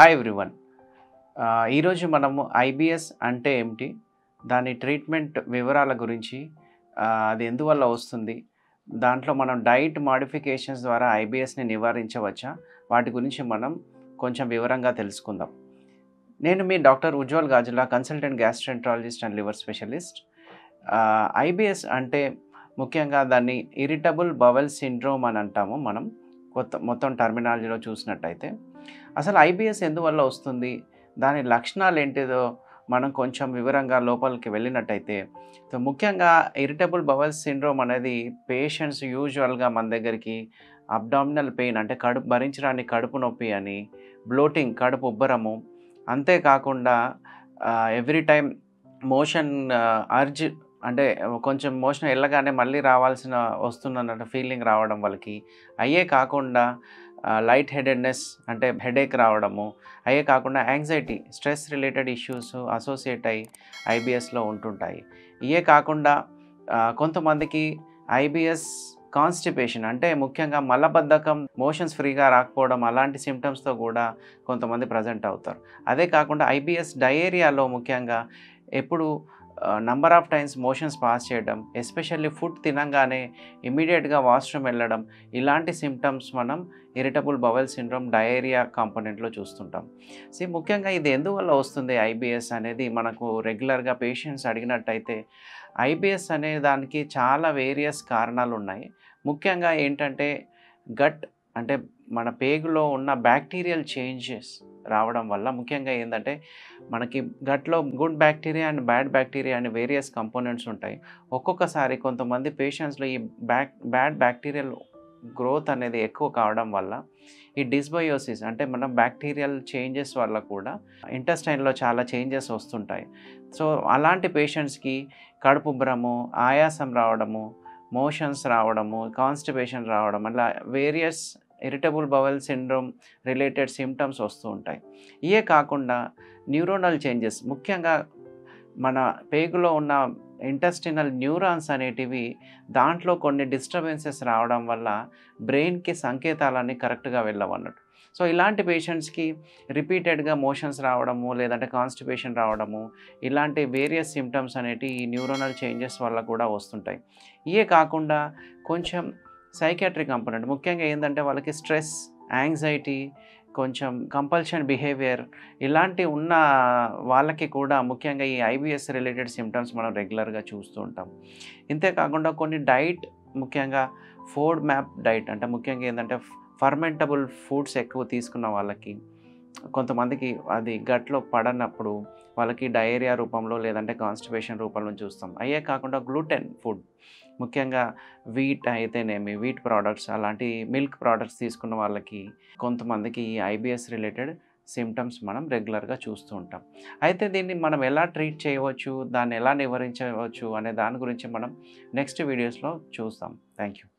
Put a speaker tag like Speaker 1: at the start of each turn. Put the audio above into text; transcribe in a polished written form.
Speaker 1: Hi everyone. ఈరోజు మనము IBS అంటే ఏమిటి, దాని ట్రీట్మెంట్ వివరాల గురించి, అది ఎందువల్ల వస్తుంది, దాంట్లో మనం డైట్ మాడిఫికేషన్స్ ద్వారా ఐబిఎస్ని నివారించవచ్చా, వాటి గురించి మనం కొంచెం వివరంగా తెలుసుకుందాం. నేను మీ doctor Ujwal Gajula, consultant gastroenterologist and liver specialist. IBS అంటే ముఖ్యంగా దాన్ని ఇరిటబుల్ బవెల్ సిండ్రోమ్ అని అంటాము మనం మొత్తం టర్మినాలజీలో చూసినట్టయితే. అసలు ఐబిఎస్ ఎందువల్ల వస్తుంది, దాని లక్షణాలు ఏంటిదో మనం కొంచెం వివరంగా లోపలికి వెళ్ళినట్టయితే, ముఖ్యంగా ఇరిటబుల్ బవెల్ సిండ్రోమ్ అనేది పేషెంట్స్ యూజువల్గా మన దగ్గరికి అబ్డామినల్ పెయిన్ అంటే కడుపు భరించడానికి కడుపు నొప్పి అని, బ్లోటింగ్ కడుపు ఉబ్బరము, అంతేకాకుండా ఎవ్రీ టైం మోషన్ అర్జ్ అంటే కొంచెం మోషన్ వెళ్ళగానే మళ్ళీ రావాల్సిన వస్తున్నట్టు ఫీలింగ్ రావడం వాళ్ళకి, అయ్యే కాకుండా లైట్ హెడెడ్నెస్ అంటే హెడేక్ రావడము, అయ్యే కాకుండా anxiety stress related issues associate అయ్యి ఐబిఎస్లో ఉంటుంటాయి. ఇవే కాకుండా కొంతమందికి ఐబిఎస్ కాన్స్టిపేషన్ అంటే ముఖ్యంగా మలబద్ధకం, మోషన్స్ ఫ్రీగా రాకపోవడం, అలాంటి సిమ్టమ్స్తో కూడా కొంతమంది ప్రజెంట్ అవుతారు. అదే కాకుండా ఐబిఎస్ డయేరియాలో ముఖ్యంగా ఎప్పుడు number of times motions pass చేయడం, ఎస్పెషల్లీ ఫుడ్ తినంగానే ఇమీడియట్గా వాష్రూమ్ వెళ్ళడం, ఇలాంటి సిమ్టమ్స్ మనం ఇరిటబుల్ బవెల్ సిండ్రోమ్ డయేరియా కాంపోనెంట్లో చూస్తుంటాం. ముఖ్యంగా ఇది ఎందువల్ల వస్తుంది ఐబిఎస్ అనేది మనకు రెగ్యులర్గా పేషెంట్స్ అడిగినట్టయితే, ఐబిఎస్ అనే దానికి చాలా వేరియస్ కారణాలు ఉన్నాయి. ముఖ్యంగా ఏంటంటే గట్ అంటే మన పేగులో ఉన్న బ్యాక్టీరియల్ చేంజెస్ రావడం వల్ల, ముఖ్యంగా ఏంటంటే మనకి గట్లో good bacteria and bad bacteria అనే వేరియస్ కంపోనెంట్స్ ఉంటాయి. ఒక్కొక్కసారి కొంతమంది పేషెంట్స్లో ఈ బ్యాడ్ బ్యాక్టీరియల్ గ్రోత్ అనేది ఎక్కువ కావడం వల్ల ఈ డిస్బయోసిస్ అంటే మన బ్యాక్టీరియల్ చేంజెస్ వల్ల కూడా ఇంటెస్టైన్లో చాలా చేంజెస్ వస్తుంటాయి. సో అలాంటి పేషెంట్స్కి కడుపు ఉబ్బరము, ఆయాసం రావడము, మోషన్స్ రావడము, కాన్స్టిపేషన్ రావడం, అలా various irritable bowel syndrome related symptoms వస్తూ ఉంటాయి. ఇవే కాకుండా న్యూరోనల్ చేంజెస్, ముఖ్యంగా మన పేగులో ఉన్న ఇంటెస్టినల్ న్యూరాన్స్ అనేటివి దాంట్లో కొన్ని డిస్టర్బెన్సెస్ రావడం వల్ల బ్రెయిన్కి సంకేతాలన్నీ కరెక్ట్గా వెళ్ళవన్నట్టు. సో ఇలాంటి పేషెంట్స్కి రిపీటెడ్గా మోషన్స్ రావడము, లేదంటే కాన్స్టిపేషన్ రావడము, ఇలాంటి వేరియస్ సిమ్టమ్స్ అనేటివి ఈ న్యూరోనల్ చేంజెస్ వల్ల కూడా వస్తుంటాయి. ఇవే కాకుండా కొంచెం సైకియాట్రిక్ కంపోనెంట్, ముఖ్యంగా ఏంటంటే వాళ్ళకి స్ట్రెస్, యాంగ్జైటీ, కొంచెం కంపల్షన్ బిహేవియర్, ఇలాంటి ఉన్న వాళ్ళకి కూడా ముఖ్యంగా ఈ ఐబిఎస్ రిలేటెడ్ సిమ్టమ్స్ మనం రెగ్యులర్గా చూస్తూ ఉంటాం. ఇంతేకాకుండా కొన్ని డైట్, ముఖ్యంగా ఫుడ్ మ్యాప్ డైట్ అంటే ముఖ్యంగా ఏంటంటే ఫర్మెంటబుల్ ఫుడ్స్ ఎక్కువ తీసుకున్న వాళ్ళకి, కొంతమందికి అది గట్లో పడనప్పుడు వాళ్ళకి డయేరియా రూపంలో లేదంటే కాన్స్టిపేషన్ రూపంలో చూస్తాం. అయ్యే కాకుండా గ్లూటెన్ ఫుడ్, ముఖ్యంగా వీట్ అయితేనేమి, వీట్ ప్రోడక్ట్స్, అలాంటి మిల్క్ ప్రోడక్ట్స్ తీసుకున్న వాళ్ళకి కొంతమందికి ఈ ఐబిఎస్ రిలేటెడ్ సిమ్టమ్స్ మనం రెగ్యులర్గా చూస్తూ ఉంటాం. అయితే దీన్ని మనం ఎలా ట్రీట్ చేయవచ్చు, దాన్ని ఎలా నివారించవచ్చు అనే దాని గురించి మనం నెక్స్ట్ వీడియోస్లో చూస్తాం. Thank you.